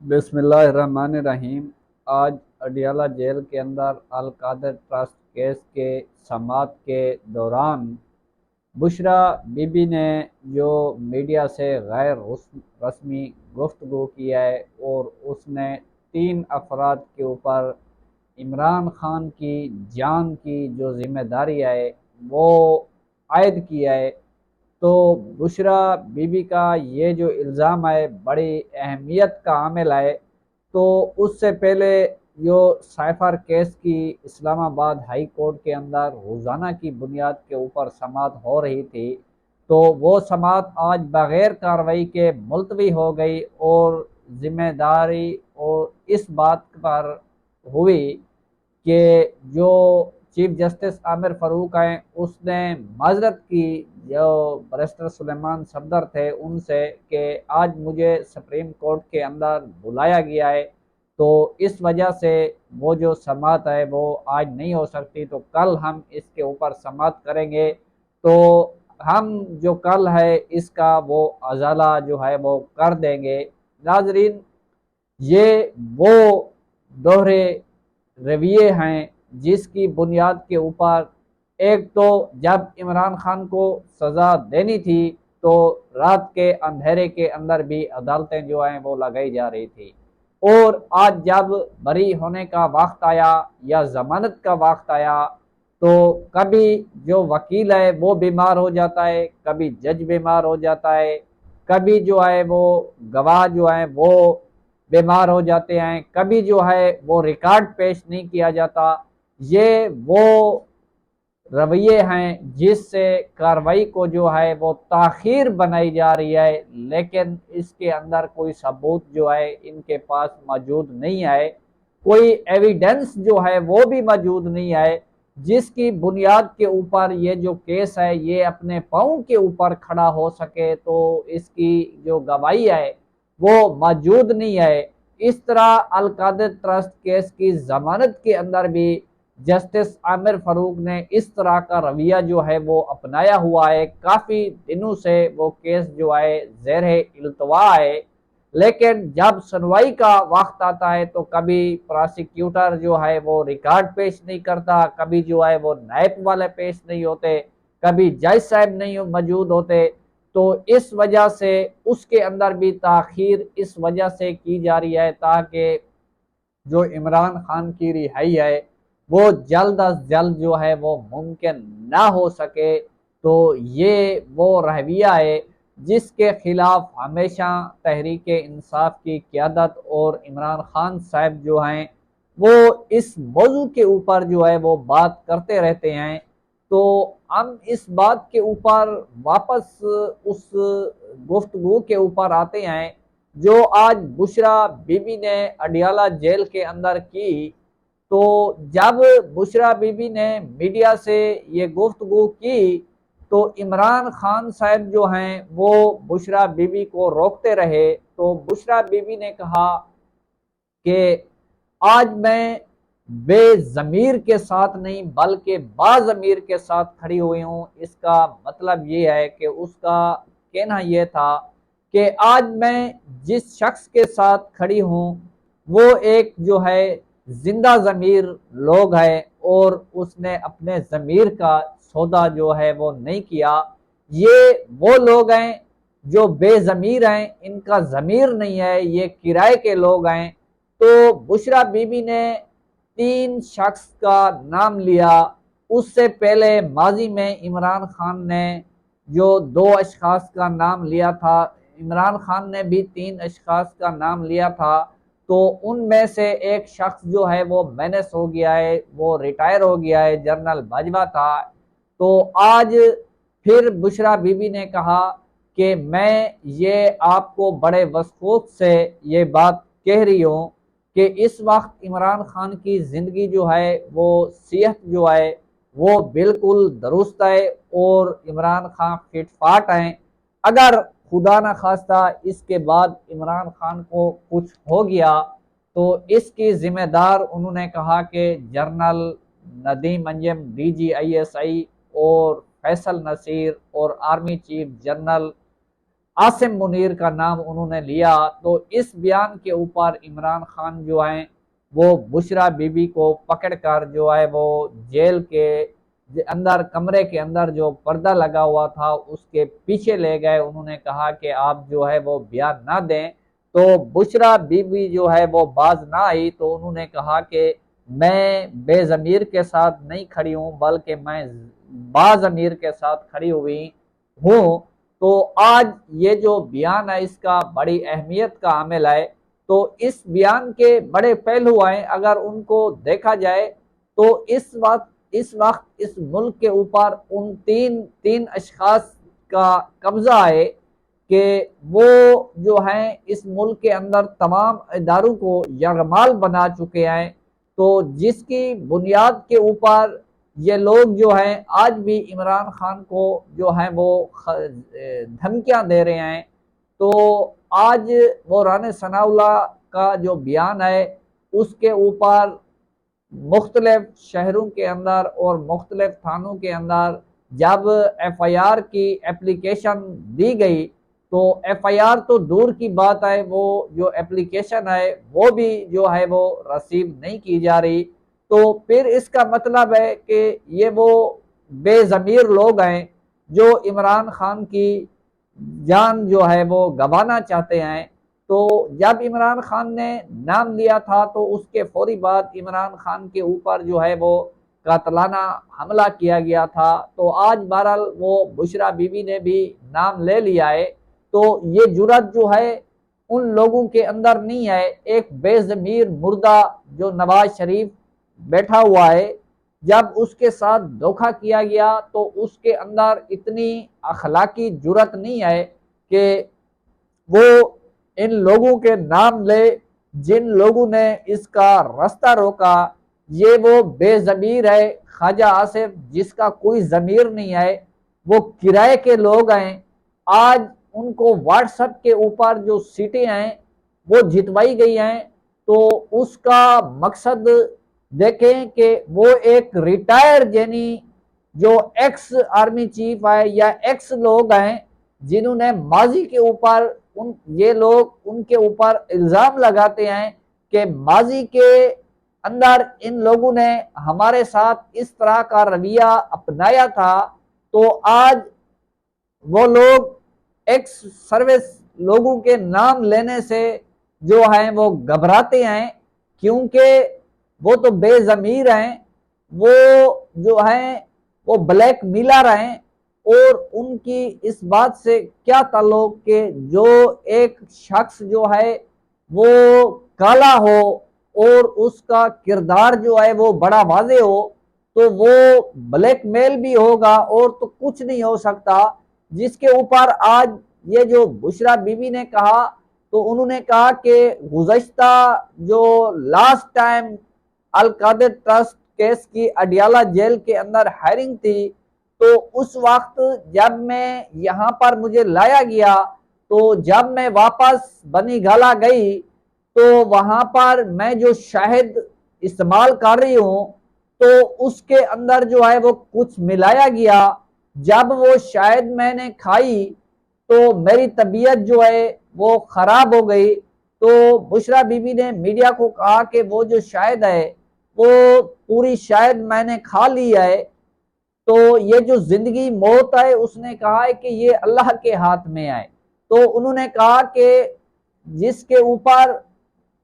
बिस्मिल्लाहिर्रहमानिर्रहीम। आज अडियाला जेल के अंदर अलकादर ट्रस्ट केस के समाअत के दौरान बुशरा बीबी ने जो मीडिया से गैर रस्मी गुफ्तगू की है और उसने 3 अफराद के ऊपर इमरान खान की जान की जो जिम्मेदारी है वो आयद किया है। तो बुशरा बीबी का ये जो इल्ज़ाम है बड़ी अहमियत का आमिल है। तो उससे पहले जो साइफर केस की इस्लामाबाद हाई कोर्ट के अंदर रोज़ाना की बुनियाद के ऊपर समाअत हो रही थी, तो वो समाअत आज बग़ैर कार्रवाई के मुलतवी हो गई और ज़िम्मेदारी और इस बात पर हुई कि जो चीफ जस्टिस आमिर फ़ारूक हैं उसने माजरत की जो बैरिस्टर सुलेमान सफदर थे उनसे कि आज मुझे सुप्रीम कोर्ट के अंदर बुलाया गया है, तो इस वजह से वो जो समाअत है वो आज नहीं हो सकती, तो कल हम इसके ऊपर समाअत करेंगे। तो हम जो कल है इसका वो अजाला जो है वो कर देंगे। नाजरीन, ये वो दोहरे रवैये हैं जिसकी बुनियाद के ऊपर एक तो जब इमरान खान को सज़ा देनी थी तो रात के अंधेरे के अंदर भी अदालतें जो हैं वो लगाई जा रही थी, और आज जब बरी होने का वक्त आया या जमानत का वक्त आया तो कभी जो वकील है वो बीमार हो जाता है, कभी जज बीमार हो जाता है, कभी जो है वो गवाह जो है वो बीमार हो जाते हैं, कभी जो है वो रिकॉर्ड पेश नहीं किया जाता। ये वो रवैये हैं जिससे कार्रवाई को जो है वो ताख़ीर बनाई जा रही है, लेकिन इसके अंदर कोई सबूत जो है इनके पास मौजूद नहीं है, कोई एविडेंस जो है वो भी मौजूद नहीं है जिसकी बुनियाद के ऊपर ये जो केस है ये अपने पाँव के ऊपर खड़ा हो सके। तो इसकी जो गवाही है वो मौजूद नहीं है। इस तरह अलकादर ट्रस्ट केस की जमानत के अंदर भी जस्टिस आमिर फारूक ने इस तरह का रवैया जो है वो अपनाया हुआ है। काफ़ी दिनों से वो केस जो है ज़ेर इल्तवा है, लेकिन जब सुनवाई का वक्त आता है तो कभी प्रोसिक्यूटर जो है वो रिकॉर्ड पेश नहीं करता, कभी जो है वो नायब वाले पेश नहीं होते, कभी जज साहब नहीं मौजूद होते। तो इस वजह से उसके अंदर भी ताख़ीर इस वजह से की जा रही है ताकि जो इमरान खान की रिहाई है वो जल्द अज जल्द जो है वो मुमकिन ना हो सके। तो ये वो रवैया है जिसके खिलाफ हमेशा तहरीक इंसाफ की क़यादत और इमरान खान साहब जो हैं वो इस मौजू के ऊपर जो है वो बात करते रहते हैं। तो हम इस बात के ऊपर वापस उस गुफ्तगू के ऊपर आते हैं जो आज बुशरा बीबी ने अडियाला जेल के अंदर की। तो जब बुशरा बीबी ने मीडिया से ये गुफ्तगू की तो इमरान खान साहब जो हैं वो बुशरा बीबी को रोकते रहे। तो बुशरा बीबी ने कहा कि आज मैं बेज़मीर के साथ नहीं बल्कि बाज़मीर के साथ खड़ी हुई हूँ। इसका मतलब ये है कि उसका कहना यह था कि आज मैं जिस शख्स के साथ खड़ी हूँ वो एक जो है जिंदा ज़मीर लोग है और उसने अपने ज़मीर का सौदा जो है वो नहीं किया। ये वो लोग हैं जो बेज़मीर हैं, इनका ज़मीर नहीं है, ये किराए के लोग हैं। तो बुशरा बीबी ने 3 शख्स का नाम लिया। उससे पहले माजी में इमरान खान ने जो 2 अशखास का नाम लिया था, इमरान खान ने भी 3 अशखास का नाम लिया था। तो उनमें से एक शख्स जो है वो मैनेस हो गया है, वो रिटायर हो गया है, जनरल बाजवा था। तो आज फिर बुशरा बीबी ने कहा कि मैं ये आपको बड़े वसूख से ये बात कह रही हूँ कि इस वक्त इमरान खान की ज़िंदगी जो है वो सेहत जो है वो बिल्कुल दुरुस्त है और इमरान खान फिट फाट हैं। अगर खुदा न खास्ता इसके बाद इमरान खान को कुछ हो गया तो इसकी ज़िम्मेदार उन्होंने कहा कि जनरल नदीम अंजम DGISI और फैसल नसीर और army chief general Asim Munir का नाम उन्होंने लिया। तो इस बयान के ऊपर इमरान खान जो हैं वो बुशरा बीबी को पकड़कर जो है वो जेल के अंदर, कमरे के अंदर जो पर्दा लगा हुआ था उसके पीछे ले गए। उन्होंने कहा कि आप जो है वो बयान ना दें। तो बुशरा बीबी जो है वो बाज ना आई। तो उन्होंने कहा कि मैं बेज़मीर के साथ नहीं खड़ी हूँ, बल्कि मैं बाज़मीर के साथ खड़ी हुई हूँ। तो आज ये जो बयान है इसका बड़ी अहमियत का हामिल है। तो इस बयान के बड़े पहलू हैं, अगर उनको देखा जाए तो इस वक्त इस मुल्क के ऊपर उन तीन अशखास का कब्जा है कि वो जो हैं इस मुल्क के अंदर तमाम इदारों को यरगमाल बना चुके हैं। तो जिसकी बुनियाद के ऊपर ये लोग जो हैं आज भी इमरान खान को जो है वो धमकियां दे रहे हैं। तो आज वो राना सनाउल्लाह का जो बयान है उसके ऊपर मुख्तलिफ शहरों के अंदर और मुख्तलिफ थानों के अंदर जब FIR की एप्लीकेशन दी गई, तो FIR तो दूर की बात है, वो जो एप्लीकेशन है वो भी जो है वो रसीव नहीं की जा रही। तो फिर इसका मतलब है कि ये वो बेज़मीर लोग हैं जो इमरान खान की जान जो है वो गंवाना चाहते हैं। तो जब इमरान खान ने नाम लिया था तो उसके फौरी बाद इमरान खान के ऊपर जो है वो कातलाना हमला किया गया था। तो आज बहरहाल वो बुशरा बीबी ने भी नाम ले लिया है। तो ये जुर्रत जो है उन लोगों के अंदर नहीं है। एक बेज़मीर मुर्दा जो नवाज शरीफ बैठा हुआ है, जब उसके साथ धोखा किया गया तो उसके अंदर इतनी अखलाकी जुर्रत नहीं है कि वो इन लोगों के नाम ले जिन लोगों ने इसका रास्ता रोका। ये वो बेज़मीर है ख्वाजा आसिफ, जिसका कोई ज़मीर नहीं है, वो किराए के लोग हैं। आज उनको व्हाट्सएप के ऊपर जो सीटें हैं वो जितवाई गई हैं। तो उसका मकसद देखें कि वो एक रिटायर यानी जो एक्स आर्मी चीफ है या एक्स लोग हैं जिन्होंने माजी के ऊपर ये लोग उनके ऊपर इल्ज़ाम लगाते हैं कि माजी के अंदर इन लोगों ने हमारे साथ इस तरह का रवैया अपनाया था। तो आज वो लोग एक्स सर्विस लोगों के नाम लेने से जो है वो घबराते हैं, क्योंकि वो तो बेज़मीर हैं, वो जो हैं वो ब्लैक मिलर हैं। और उनकी इस बात से क्या ताल्लुक कि जो एक शख्स जो है वो काला हो और उसका किरदार जो है वो बड़ा वाज़े हो, तो वो ब्लैकमेल भी होगा और तो कुछ नहीं हो सकता। जिसके ऊपर आज ये जो बुशरा बीबी ने कहा, तो उन्होंने कहा कि गुज़श्ता जो last time Al Qadir trust case की अडियाला जेल के अंदर हायरिंग थी, तो उस वक्त जब मैं यहाँ पर मुझे लाया गया, तो जब मैं वापस बनी गाला गई तो वहां पर मैं जो शहद इस्तेमाल कर रही हूँ तो उसके अंदर जो है वो कुछ मिलाया गया। जब वो शहद मैंने खाई तो मेरी तबीयत जो है वो खराब हो गई। तो बुशरा बीबी ने मीडिया को कहा कि वो जो शहद है वो पूरी शहद मैंने खा ली है। तो ये जो जिंदगी मौत है उसने कहा है कि ये अल्लाह के हाथ में है। तो उन्होंने कहा कि जिसके ऊपर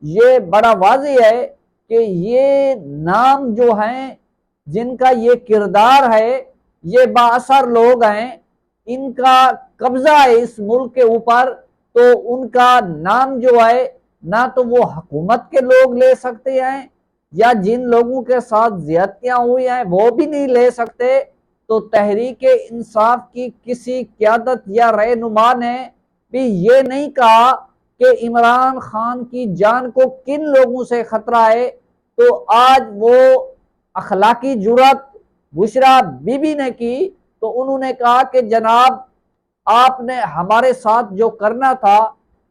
ये बड़ा वाज़ेह है कि ये नाम जो हैं जिनका ये किरदार है, ये बाअसर लोग हैं, इनका कब्जा है इस मुल्क के ऊपर। तो उनका नाम जो है ना तो वो हुकूमत के लोग ले सकते हैं या जिन लोगों के साथ ज्यादतियां हुई हैं वो भी नहीं ले सकते। तो तहरीक इंसाफ की किसी क़यादत या रहनुमा ने भी ये नहीं कहा कि इमरान खान की जान को किन लोगों से खतरा है। तो आज वो अखलाकी जुर्रत बुशरा बीबी ने की, तो उन्होंने कहा कि जनाब आपने हमारे साथ जो करना था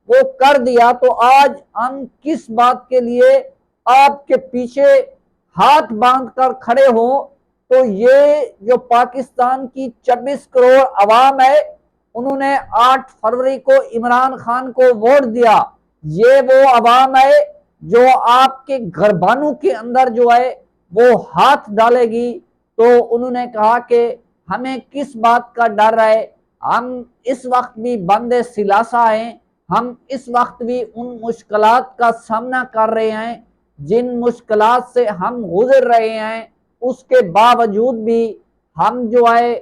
वो कर दिया, तो आज हम किस बात के लिए आपके पीछे हाथ बांध कर खड़े हों। तो ये जो पाकिस्तान की 26 करोड़ अवाम है انہوں نے 8 فروری کو عمران خان کو ووٹ دیا، یہ وہ عوام ہے جو آپ کے گھربانوں کے اندر جو ہے وہ ہاتھ ڈالے گی۔ تو انہوں نے کہا کہ ہمیں کس بات کا ڈر ہے، ہم اس وقت بھی بندے ثلاثہ ہیں، ہم اس وقت بھی ان مشکلات کا سامنا کر رہے ہیں جن مشکلات سے ہم گزر رہے ہیں، اس کے باوجود بھی ہم جو ہے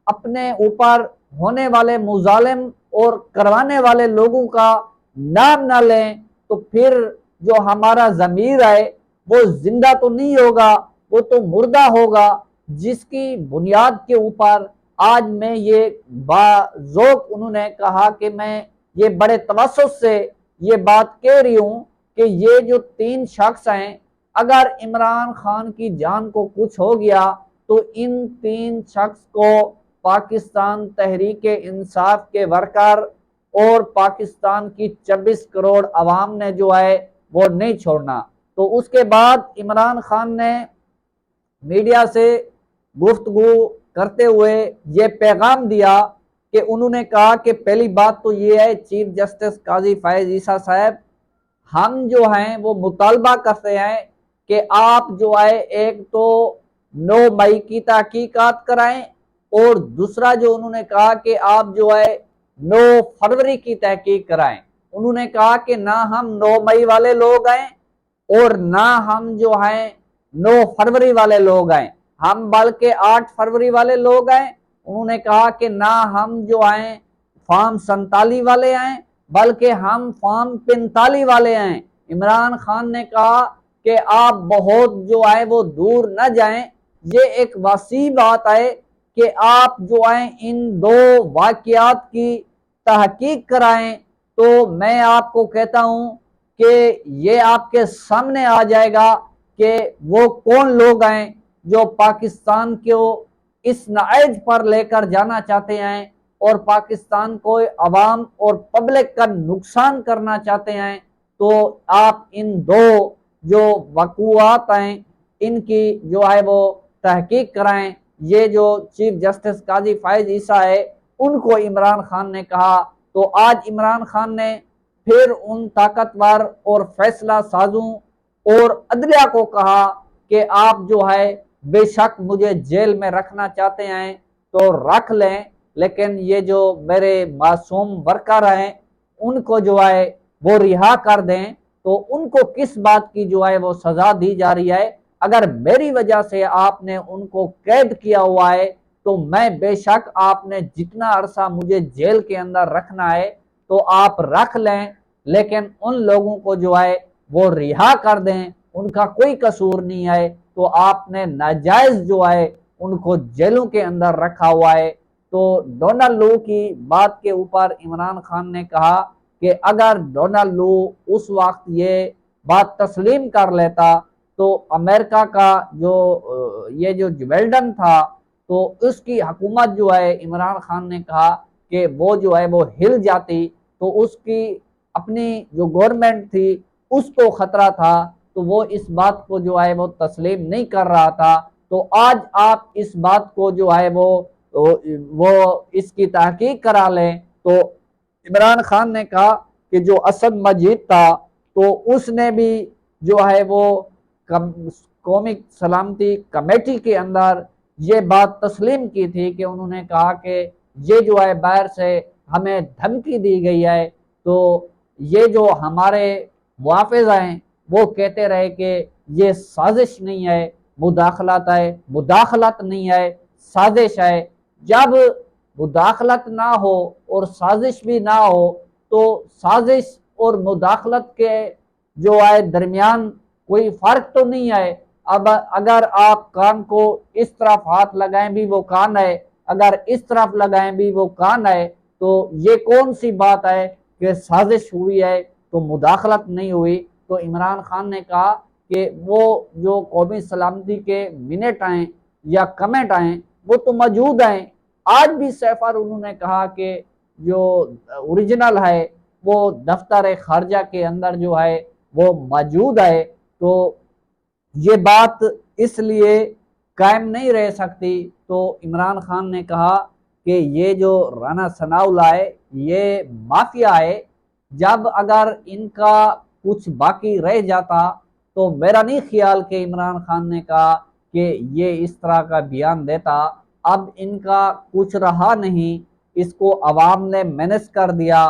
اپنے اوپر ہونے والے مظالم اور کروانے والے لوگوں کا نام نہ لیں تو پھر جو ہمارا ضمیر ہے وہ زندہ تو نہیں ہوگا، وہ تو مردہ ہوگا، جس کی بنیاد کے اوپر آج میں یہ ذوق انہوں نے کہا کہ میں یہ بڑے توسط سے یہ بات کہہ رہی ہوں کہ یہ جو 3 شخص ہیں، اگر عمران خان کی جان کو کچھ ہو گیا تو ان 3 شخص کو پاکستان تحریک انصاف کے ورکر اور پاکستان کی 26 کروڑ عوام نے جو ہے وہ نہیں چھوڑنا۔ تو اس کے بعد عمران خان نے میڈیا سے گفتگو کرتے ہوئے یہ پیغام دیا کہ انہوں نے کہا کہ پہلی بات تو یہ ہے چیف جسٹس قاضی فائز عیسیٰ صاحب، ہم جو ہیں وہ مطالبہ کرتے ہیں کہ آپ جو ہے ایک تو 9 مئی کی تحقیقات کرائیں، اور دوسرا جو انہوں نے کہا کہ آپ جو ہے 9 فروری کی تحقیق کرائیں۔ انہوں نے کہا کہ نہ ہم 9 مئی والے لوگ ہیں اور نہ ہم جو ہیں 9 فروری والے لوگ ہیں، ہم بلکہ 8 فروری والے لوگ ہیں۔ انہوں نے کہا کہ نہ ہم جو ہیں فارم 47 والے ہیں بلکہ ہم فارم 45 والے ہیں۔ عمران خان نے کہا کہ آپ بہت جو ہے وہ دور نہ جائیں، یہ ایک وسیع بات ہے کہ آپ جو ہیں ان 2 واقعات کی تحقیق کرائیں۔ تو میں آپ کو کہتا ہوں کہ یہ آپ کے سامنے آ جائے گا کہ وہ کون لوگ ہیں جو پاکستان کو اس نعیج پر لے کر جانا چاہتے ہیں اور پاکستان کو عوام اور پبلک کا نقصان کرنا چاہتے ہیں۔ تو آپ ان 2 جو وقوعات ہیں ان کی جو ہے وہ تحقیق کرائیں۔ یہ جو چیف جسٹس قاضی فائز عیسیٰ ہے ان کو عمران خان نے کہا۔ تو آج عمران خان نے پھر ان طاقتور اور فیصلہ سازوں اور عدلیہ کو کہا کہ آپ جو ہے بے شک مجھے جیل میں رکھنا چاہتے ہیں تو رکھ لیں، لیکن یہ جو میرے معصوم ورکر ہیں ان کو جو ہے وہ رہا کر دیں۔ تو ان کو کس بات کی جو ہے وہ سزا دی جا رہی ہے؟ اگر میری وجہ سے آپ نے ان کو قید کیا ہوا ہے تو میں بے شک آپ نے جتنا عرصہ مجھے جیل کے اندر رکھنا ہے تو آپ رکھ لیں، لیکن ان لوگوں کو جو ہے وہ رہا کر دیں، ان کا کوئی قصور نہیں ہے۔ تو آپ نے ناجائز جو ہے ان کو جیلوں کے اندر رکھا ہوا ہے۔ تو ڈونلڈ لو کی بات کے اوپر عمران خان نے کہا کہ اگر ڈونلڈ لو اس وقت یہ بات تسلیم کر لیتا تو امریکہ کا یہ جو جو بائیڈن تھا تو اس کی حکومت جو ہے عمران خان نے کہا کہ وہ جو ہے وہ ہل جاتی، تو اس کی اپنی جو گورنمنٹ تھی اس کو خطرہ تھا، تو وہ اس بات کو جو ہے وہ تسلیم نہیں کر رہا تھا۔ تو آج آپ اس بات کو جو ہے وہ اس کی تحقیق کرا لیں۔ تو عمران خان نے کہا کہ جو اسد مجید تھا تو اس نے بھی جو ہے وہ قومی سلامتی کمیٹی کے اندر یہ بات تسلیم کی تھی کہ انہوں نے کہا کہ یہ جو ہے باہر سے ہمیں دھمکی دی گئی ہے، تو یہ جو ہمارے محافظ ہیں وہ کہتے رہے کہ یہ سازش نہیں ہے، مداخلت ہے، مداخلت نہیں ہے، سازش ہے۔ جب مداخلت نہ ہو اور سازش بھی نہ ہو تو سازش اور مداخلت کے جو ہے درمیان کوئی فرق تو نہیں ہے۔ اب اگر آپ کان کو اس طرف ہاتھ لگائیں بھی وہ کان ہے، اگر اس طرف لگائیں بھی وہ کان ہے، تو یہ کون سی بات ہے کہ سازش ہوئی ہے تو مداخلت نہیں ہوئی؟ تو عمران خان نے کہا کہ وہ جو قومی سلامتی کے منٹ آئیں یا کمنٹ آئیں وہ تو موجود ہیں۔ آج بھی سیفر انہوں نے کہا کہ جو اوریجنل ہے وہ دفتر خارجہ کے اندر جو ہے وہ موجود ہے۔ تو یہ بات اس لیے قائم نہیں رہ سکتی۔ تو عمران خان نے کہا کہ یہ جو رانا ثناء اللہ ہے یہ مافیا ہے، جب اگر ان کا کچھ باقی رہ جاتا تو میرا نہیں خیال کہ عمران خان نے کہا کہ یہ اس طرح کا بیان دیتا۔ اب ان کا کچھ رہا نہیں، اس کو عوام نے مینج کر دیا،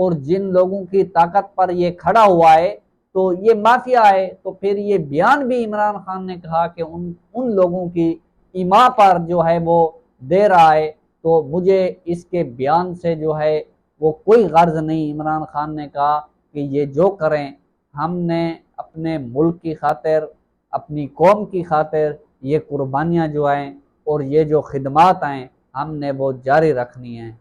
اور جن لوگوں کی طاقت پر یہ کھڑا ہوا ہے تو یہ مافیا ہے، تو پھر یہ بیان بھی عمران خان نے کہا کہ ان لوگوں کی ایما پر جو ہے وہ دے رہا ہے، تو مجھے اس کے بیان سے جو ہے وہ کوئی غرض نہیں۔ عمران خان نے کہا کہ یہ جو کریں، ہم نے اپنے ملک کی خاطر، اپنی قوم کی خاطر یہ قربانیاں جو ہیں اور یہ جو خدمات ہیں ہم نے وہ جاری رکھنی ہیں۔